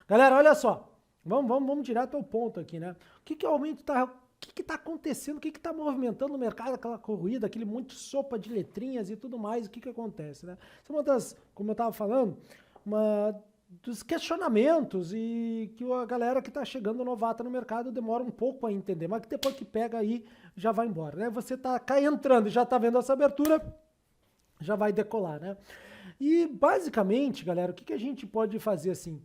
Galera, olha só, vamos direto ao ponto aqui, né? O que aumento tá, o que tá acontecendo, o que tá movimentando o mercado, aquela corrida, aquele monte de sopa de letrinhas e tudo mais, o que acontece, né? Isso é uma das, como eu tava falando, uma dos questionamentos e que a galera que tá chegando novata no mercado demora um pouco a entender, mas que depois que pega aí já vai embora, né? Você tá entrando e já tá vendo essa abertura, já vai decolar, né? E basicamente, galera, o que a gente pode fazer assim?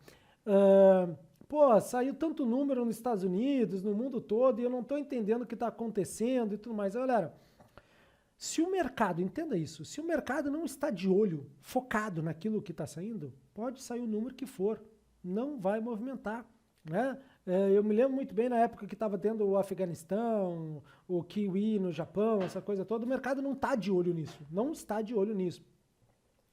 Pô, saiu tanto número nos Estados Unidos, no mundo todo, e eu não estou entendendo o que está acontecendo e tudo mais. Galera, se o mercado, entenda isso, se o mercado não está de olho, focado naquilo que está saindo, pode sair o número que for, não vai movimentar, né? Eu me lembro muito bem na época que estava tendo o Afeganistão, o Kiwi no Japão, essa coisa toda, o mercado não está de olho nisso, não está de olho nisso.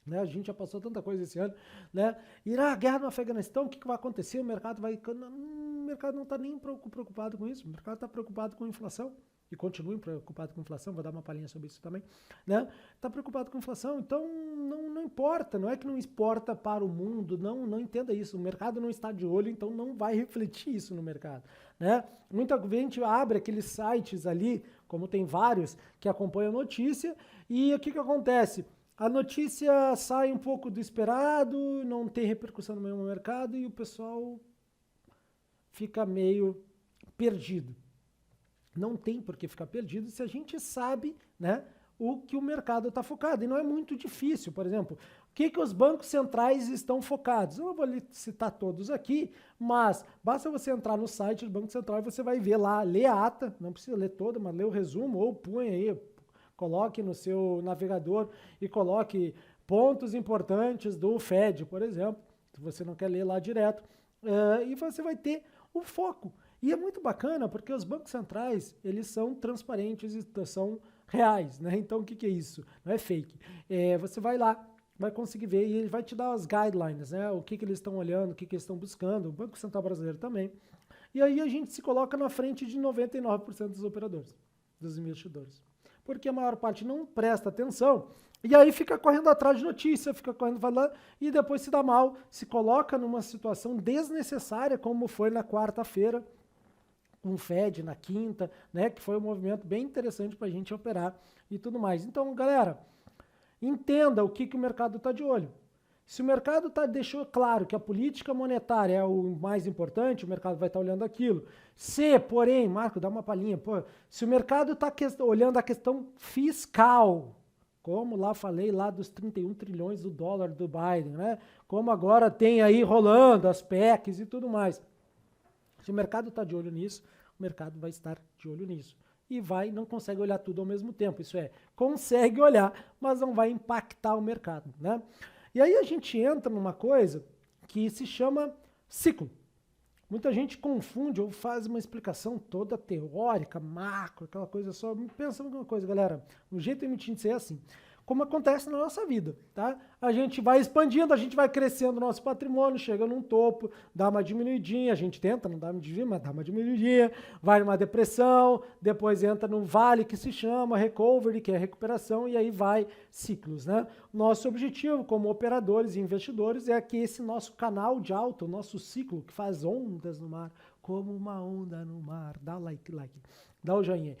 Né, a gente já passou tanta coisa esse ano, né? Irá a guerra no Afeganistão, o que vai acontecer? O mercado não está nem preocupado com isso, o mercado está preocupado com inflação, e continua preocupado com inflação, vou dar uma palhinha sobre isso também, né? Está preocupado com inflação, então não importa, não é que não exporta para o mundo, não entenda isso, o mercado não está de olho, então não vai refletir isso no mercado, né? Muita gente abre aqueles sites ali, como tem vários, que acompanham a notícia, e o que acontece? A notícia sai um pouco do esperado, não tem repercussão no mesmo mercado e o pessoal fica meio perdido. Não tem por que ficar perdido se a gente sabe, né, o que o mercado está focado. E não é muito difícil, por exemplo, o que os bancos centrais estão focados? Eu não vou citar todos aqui, mas basta você entrar no site do Banco Central e você vai ver lá, ler a ata, não precisa ler toda, mas ler o resumo ou põe aí, coloque no seu navegador e coloque pontos importantes do Fed, por exemplo, se você não quer ler lá direto, e você vai ter o foco. E é muito bacana porque os bancos centrais, eles são transparentes e são reais, né? Então o que é isso? Não é fake. Você vai lá, vai conseguir ver e ele vai te dar as guidelines, né? O que eles estão olhando, o que eles estão buscando, o Banco Central Brasileiro também. E aí a gente se coloca na frente de 99% dos operadores, dos investidores. Porque a maior parte não presta atenção, e aí fica correndo atrás de notícia, fica correndo falando, e depois se dá mal, se coloca numa situação desnecessária, como foi na quarta-feira, com o Fed, na quinta, né, que foi um movimento bem interessante para a gente operar e tudo mais. Então, galera, entenda o que o mercado está de olho. Se o mercado deixou claro que a política monetária é o mais importante, o mercado vai estar olhando aquilo. Se, porém, Marco, dá uma palhinha, se o mercado está olhando a questão fiscal, como lá falei lá dos 31 trilhões do dólar do Biden, né? Como agora tem aí rolando as PECs e tudo mais. Se o mercado está de olho nisso, o mercado vai estar de olho nisso. E não consegue olhar tudo ao mesmo tempo. Isso é, consegue olhar, mas não vai impactar o mercado, né? E aí a gente entra numa coisa que se chama ciclo. Muita gente confunde ou faz uma explicação toda teórica, macro, aquela coisa só. Pensa numa coisa, galera. O jeito emitindo é assim. Como acontece na nossa vida, tá? A gente vai expandindo, a gente vai crescendo o nosso patrimônio, chega num topo, dá uma diminuidinha, a gente tenta, não dá uma diminuidinha, mas dá uma diminuidinha, vai numa depressão, depois entra num vale que se chama recovery, que é recuperação, e aí vai ciclos, né? Nosso objetivo como operadores e investidores é que esse nosso canal de alta, o nosso ciclo que faz ondas no mar, como uma onda no mar, dá like, dá o joinha.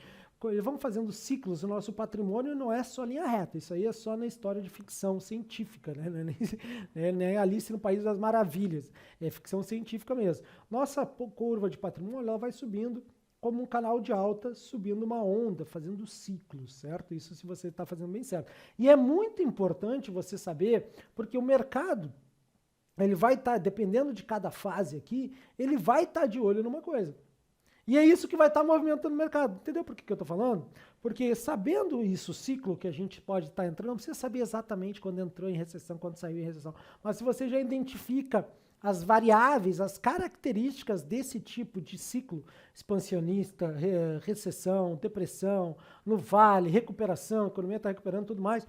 Vamos fazendo ciclos, o nosso patrimônio não é só linha reta, isso aí é só na história de ficção científica, né? Não é Alice no País das Maravilhas, é ficção científica mesmo. Nossa curva de patrimônio ela vai subindo como um canal de alta, subindo uma onda, fazendo ciclos, certo? Isso se você está fazendo bem certo. E é muito importante você saber, porque o mercado, ele vai estar, dependendo de cada fase aqui, ele vai estar de olho numa coisa. E é isso que vai estar movimentando o mercado. Entendeu por que eu estou falando? Porque sabendo isso, o ciclo que a gente pode estar entrando, não precisa saber exatamente quando entrou em recessão, quando saiu em recessão. Mas se você já identifica as variáveis, as características desse tipo de ciclo expansionista, recessão, depressão, no vale, recuperação, a economia está recuperando, tudo mais,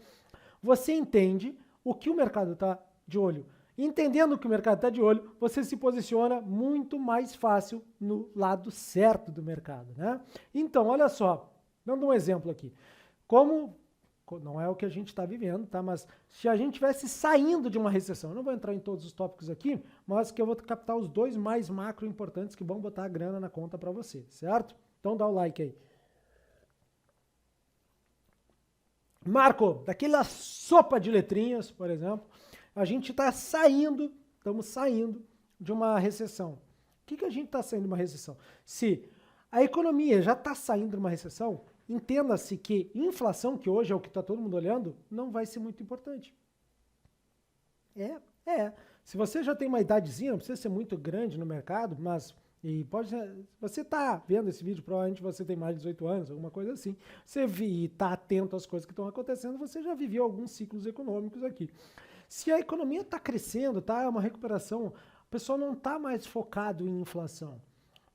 você entende o que o mercado está de olho. Entendendo que o mercado está de olho, você se posiciona muito mais fácil no lado certo do mercado, né? Então, olha só, dando um exemplo aqui. Como não é o que a gente está vivendo, tá? Mas se a gente estivesse saindo de uma recessão, eu não vou entrar em todos os tópicos aqui, mas que eu vou captar os dois mais macro importantes que vão botar a grana na conta para você, certo? Então dá o like aí. Marco, daquela sopa de letrinhas, por exemplo, a gente está saindo, estamos saindo de uma recessão. O que a gente está saindo de uma recessão? Se a economia já está saindo de uma recessão, entenda-se que inflação, que hoje é o que está todo mundo olhando, não vai ser muito importante. Se você já tem uma idadezinha, não precisa ser muito grande no mercado, mas você está vendo esse vídeo, provavelmente você tem mais de 18 anos, alguma coisa assim. Você está atento às coisas que estão acontecendo, você já viveu alguns ciclos econômicos aqui. Se a economia está crescendo, tá uma recuperação, o pessoal não está mais focado em inflação.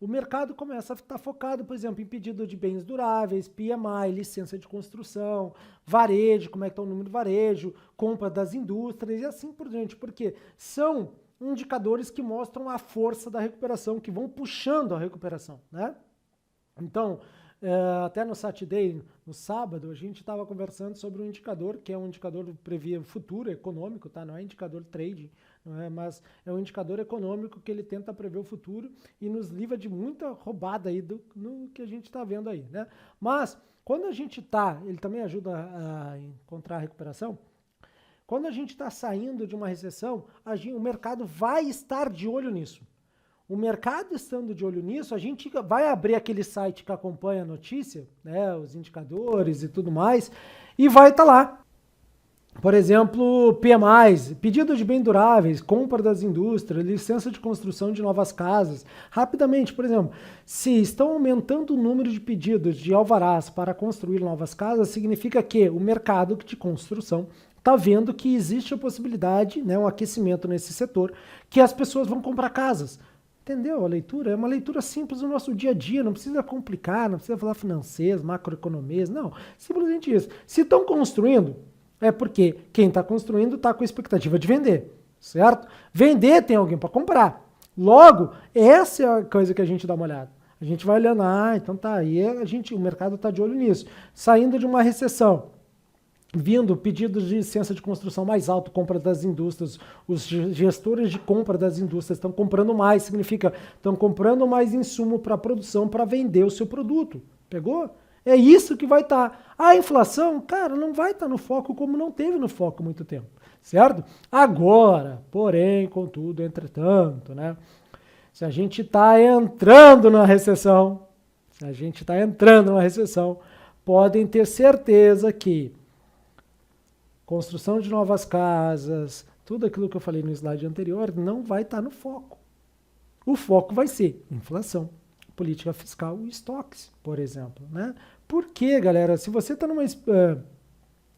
O mercado começa a estar focado, por exemplo, em pedido de bens duráveis, PMI, licença de construção, varejo, como é que está o número de varejo, compra das indústrias e assim por diante, porque são indicadores que mostram a força da recuperação, que vão puxando a recuperação, né? Então, até no Saturday, no sábado, a gente estava conversando sobre um indicador, que é um indicador que previa futuro econômico, tá? Não é indicador trading, não é? Mas é um indicador econômico que ele tenta prever o futuro e nos livra de muita roubada aí no que a gente está vendo aí, né? Mas, quando a gente ele também ajuda a encontrar a recuperação. Quando a gente está saindo de uma recessão, o mercado vai estar de olho nisso. O mercado estando de olho nisso, a gente vai abrir aquele site que acompanha a notícia, né, os indicadores e tudo mais, e vai estar lá. Por exemplo, PMIs, pedido de bens duráveis, compra das indústrias, licença de construção de novas casas. Rapidamente, por exemplo, se estão aumentando o número de pedidos de alvarás para construir novas casas, significa que o mercado de construção está vendo que existe a possibilidade, né, um aquecimento nesse setor, que as pessoas vão comprar casas. Entendeu? A leitura é uma leitura simples do nosso dia a dia, não precisa complicar, não precisa falar financeiro, macroeconomia, não. Simplesmente isso. Se estão construindo, é porque quem está construindo está com a expectativa de vender, certo? Vender tem alguém para comprar. Logo, essa é a coisa que a gente dá uma olhada. A gente vai olhando, então tá, aí o mercado está de olho nisso. Saindo de uma recessão, vindo pedidos de licença de construção mais alto, compra das indústrias, os gestores de compra das indústrias estão comprando mais, significa estão comprando mais insumo para a produção para vender o seu produto. Pegou? É isso que vai estar. A inflação, cara, não vai estar no foco como não teve no foco há muito tempo, certo? Agora, porém, contudo, entretanto, né? Se a gente está entrando numa recessão, podem ter certeza que construção de novas casas, tudo aquilo que eu falei no slide anterior, não vai estar no foco. O foco vai ser inflação, política fiscal e estoques, por exemplo, né? Porque, galera, se você está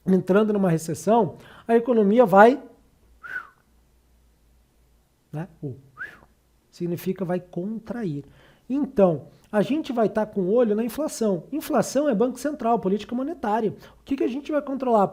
entrando numa recessão, a economia vai, né? Significa vai contrair. Então, a gente vai estar com o olho na inflação. Inflação é Banco Central, política monetária. O que a gente vai controlar?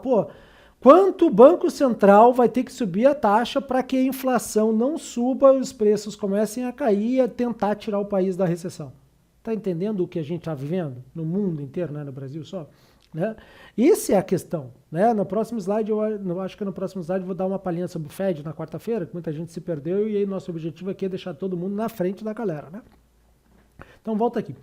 Quanto o Banco Central vai ter que subir a taxa para que a inflação não suba e os preços comecem a cair e a tentar tirar o país da recessão? Está entendendo o que a gente está vivendo? No mundo inteiro, não é no Brasil só? Né? Essa é a questão. Né? No próximo slide, eu acho que no próximo slide eu vou dar uma palhinha sobre o Fed na quarta-feira, que muita gente se perdeu, e aí nosso objetivo aqui é deixar todo mundo na frente da galera. Né? Então volta aqui.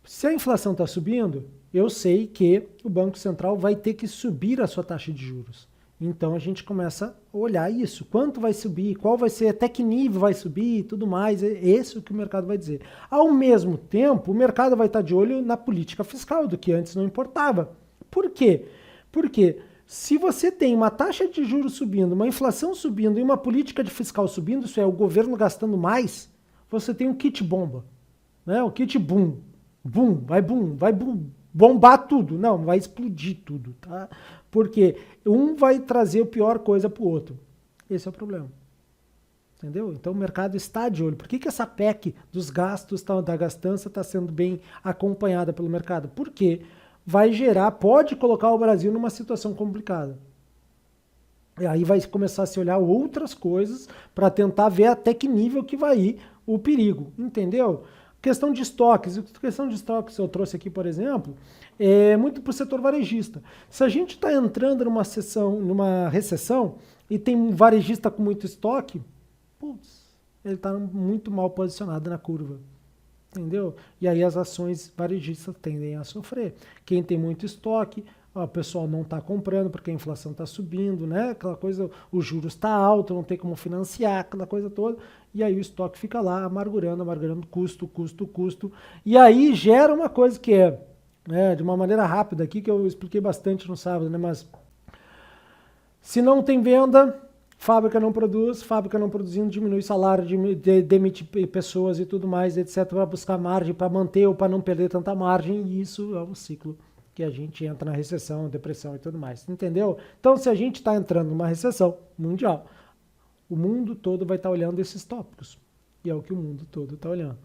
Se a inflação está subindo, eu sei que o Banco Central vai ter que subir a sua taxa de juros. Então a gente começa a olhar isso. Quanto vai subir, qual vai ser, até que nível vai subir e tudo mais. É esse o que o mercado vai dizer. Ao mesmo tempo, o mercado vai estar de olho na política fiscal, do que antes não importava. Por quê? Porque se você tem uma taxa de juros subindo, uma inflação subindo e uma política de fiscal subindo, isso é, o governo gastando mais, você tem um kit bomba. Né? O kit boom. Vai bombar tudo. Não, vai explodir tudo, tá? Porque um vai trazer a pior coisa para o outro. Esse é o problema. Entendeu? Então o mercado está de olho. Por que essa PEC dos gastos, da gastança, está sendo bem acompanhada pelo mercado? Porque vai pode colocar o Brasil numa situação complicada. E aí vai começar a se olhar outras coisas para tentar ver até que nível que vai ir o perigo. Entendeu? Questão de estoques. A questão de estoques eu trouxe aqui, por exemplo, é muito para o setor varejista. Se a gente está entrando numa recessão e tem um varejista com muito estoque, putz, ele está muito mal posicionado na curva. Entendeu? E aí as ações varejistas tendem a sofrer. Quem tem muito estoque, o pessoal não está comprando porque a inflação está subindo, né? Aquela coisa, o juros está alto, não tem como financiar, aquela coisa toda. E aí o estoque fica lá amargurando, custo. E aí gera uma coisa que é, né, de uma maneira rápida aqui, que eu expliquei bastante no sábado, né? Mas se não tem venda, fábrica não produz, fábrica não produzindo, diminui salário, demite pessoas e tudo mais, etc., para buscar margem, para manter ou para não perder tanta margem, e isso é um ciclo que a gente entra na recessão, depressão e tudo mais, entendeu? Então, se a gente está entrando numa recessão mundial, o mundo todo vai estar olhando esses tópicos, e é o que o mundo todo está olhando.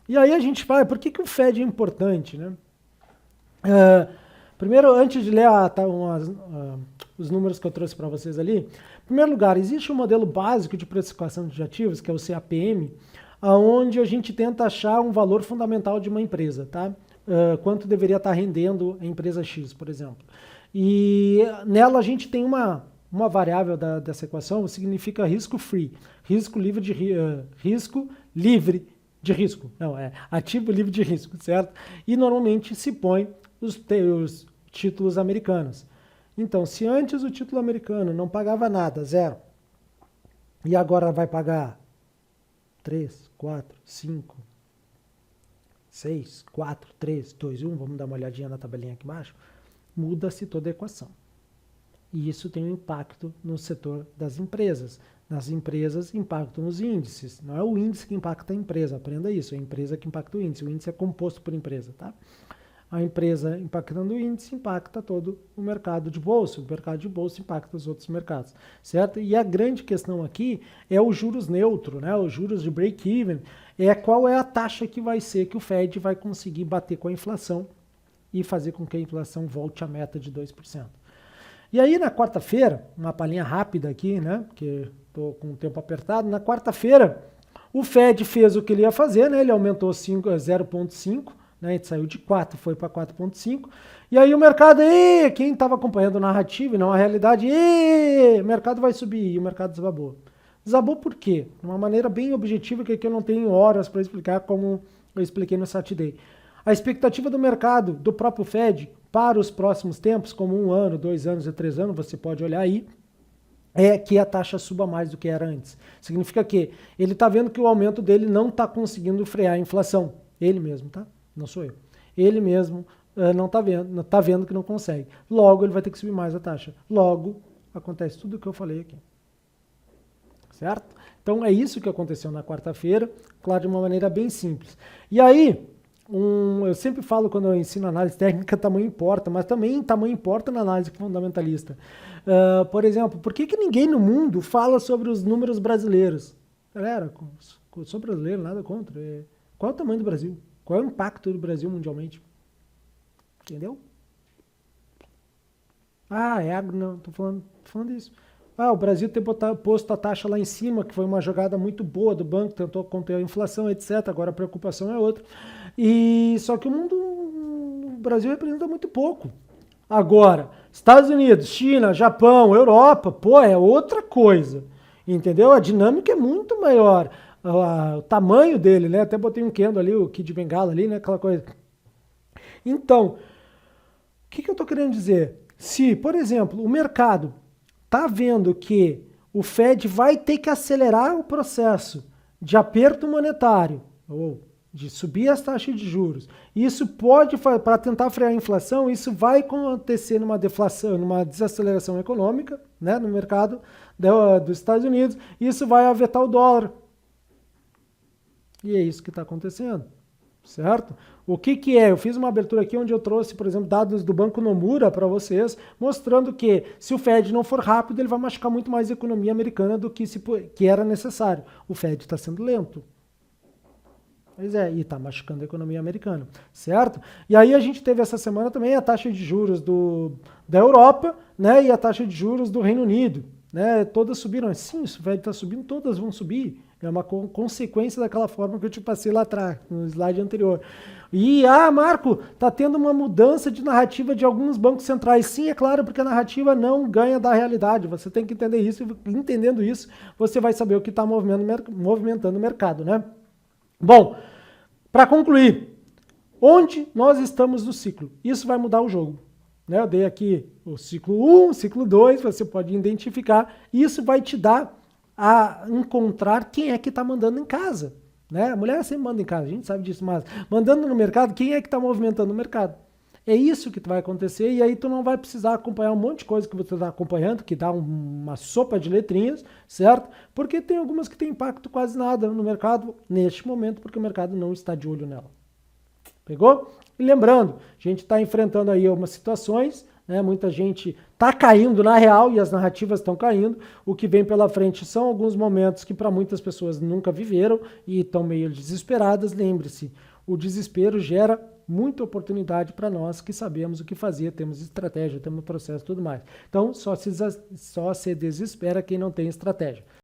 E aí a gente fala, por que o Fed é importante, né? Primeiro, antes de ler os números que eu trouxe para vocês ali, em primeiro lugar, existe um modelo básico de precificação de ativos, que é o CAPM, onde a gente tenta achar um valor fundamental de uma empresa, tá? Quanto deveria estar rendendo a empresa X, por exemplo. E nela a gente tem uma variável dessa equação, significa risco free, ativo livre de risco, certo? E normalmente se põe os títulos americanos. Então, se antes o título americano não pagava nada, 0, e agora vai pagar 3, 4, 5, 6, 4, 3, 2, 1, vamos dar uma olhadinha na tabelinha aqui embaixo, muda-se toda a equação. E isso tem um impacto no setor das empresas. Nas empresas, impactam nos índices. Não é o índice que impacta a empresa, aprenda isso, é a empresa que impacta o índice. O índice é composto por empresa, tá? A empresa impactando o índice impacta todo o mercado de bolsa. O mercado de bolsa impacta os outros mercados, certo? E a grande questão aqui é o juros neutro, né? Os juros de break-even, qual é a taxa que vai ser que o Fed vai conseguir bater com a inflação e fazer com que a inflação volte à meta de 2%. E aí na quarta-feira, uma palhinha rápida aqui, né? Porque estou com o tempo apertado. Na quarta-feira, o Fed fez o que ele ia fazer, né? Ele aumentou 0,5%. Né, a gente saiu de 4, foi para 4,5. E aí o mercado, quem estava acompanhando a narrativa e não a realidade, o mercado vai subir, e o mercado desabou. Desabou por quê? De uma maneira bem objetiva, que aqui eu não tenho horas para explicar, como eu expliquei no Saturday. A expectativa do mercado, do próprio Fed, para os próximos tempos, como 1 ano, 2 anos e 3 anos, você pode olhar aí, é que a taxa suba mais do que era antes. Significa que ele está vendo que o aumento dele não está conseguindo frear a inflação. Ele mesmo, tá? Não sou eu. Ele mesmo não está vendo que não consegue. Logo, ele vai ter que subir mais a taxa. Logo, acontece tudo o que eu falei aqui. Certo? Então, é isso que aconteceu na quarta-feira, claro, de uma maneira bem simples. E aí, eu sempre falo quando eu ensino análise técnica, tamanho importa, mas também tamanho importa na análise fundamentalista. Por exemplo, por que ninguém no mundo fala sobre os números brasileiros? Galera, sou brasileiro, nada contra. Qual é o tamanho do Brasil? Qual é o impacto do Brasil mundialmente? Entendeu? Não, tô falando isso. O Brasil tem posto a taxa lá em cima, que foi uma jogada muito boa do banco, tentou conter a inflação, etc. Agora a preocupação é outra. Só que o Brasil representa muito pouco. Agora, Estados Unidos, China, Japão, Europa, é outra coisa. Entendeu? A dinâmica é muito maior. O tamanho dele, né? Até botei um Kendo ali, o Kid Bengala ali, né? Aquela coisa. Então, o que eu tô querendo dizer? Se, por exemplo, o mercado tá vendo que o Fed vai ter que acelerar o processo de aperto monetário, ou de subir as taxas de juros, isso pode, para tentar frear a inflação, isso vai acontecer numa deflação, numa desaceleração econômica, né? No mercado dos Estados Unidos, isso vai afetar o dólar. E é isso que está acontecendo, certo? O que é? Eu fiz uma abertura aqui onde eu trouxe, por exemplo, dados do Banco Nomura para vocês, mostrando que se o Fed não for rápido, ele vai machucar muito mais a economia americana do que era necessário. O Fed está sendo lento. Pois é, e está machucando a economia americana, certo? E aí a gente teve essa semana também a taxa de juros da Europa, né, e a taxa de juros do Reino Unido, né? Todas subiram. Sim, se o Fed está subindo, todas vão subir. É uma consequência daquela forma que eu te passei lá atrás, no slide anterior. E, Marco, tá tendo uma mudança de narrativa de alguns bancos centrais. Sim, é claro, porque a narrativa não ganha da realidade. Você tem que entender isso, e entendendo isso, você vai saber o que está movimentando o mercado, né? Bom, para concluir, onde nós estamos no ciclo? Isso vai mudar o jogo. Né? Eu dei aqui o ciclo 1, ciclo 2, você pode identificar. Isso vai te dar a encontrar quem é que está mandando em casa. Né? A mulher sempre manda em casa, a gente sabe disso, mas mandando no mercado, quem é que está movimentando o mercado? É isso que vai acontecer, e aí tu não vai precisar acompanhar um monte de coisa que você está acompanhando, que dá uma sopa de letrinhas, certo? Porque tem algumas que tem impacto quase nada no mercado neste momento, porque o mercado não está de olho nela. Pegou? E lembrando, a gente está enfrentando aí algumas situações, né? Muita gente está caindo na real e as narrativas estão caindo. O que vem pela frente são alguns momentos que para muitas pessoas nunca viveram e estão meio desesperadas. Lembre-se, o desespero gera muita oportunidade para nós que sabemos o que fazer, temos estratégia, temos processo e tudo mais. Então, só se desespera quem não tem estratégia.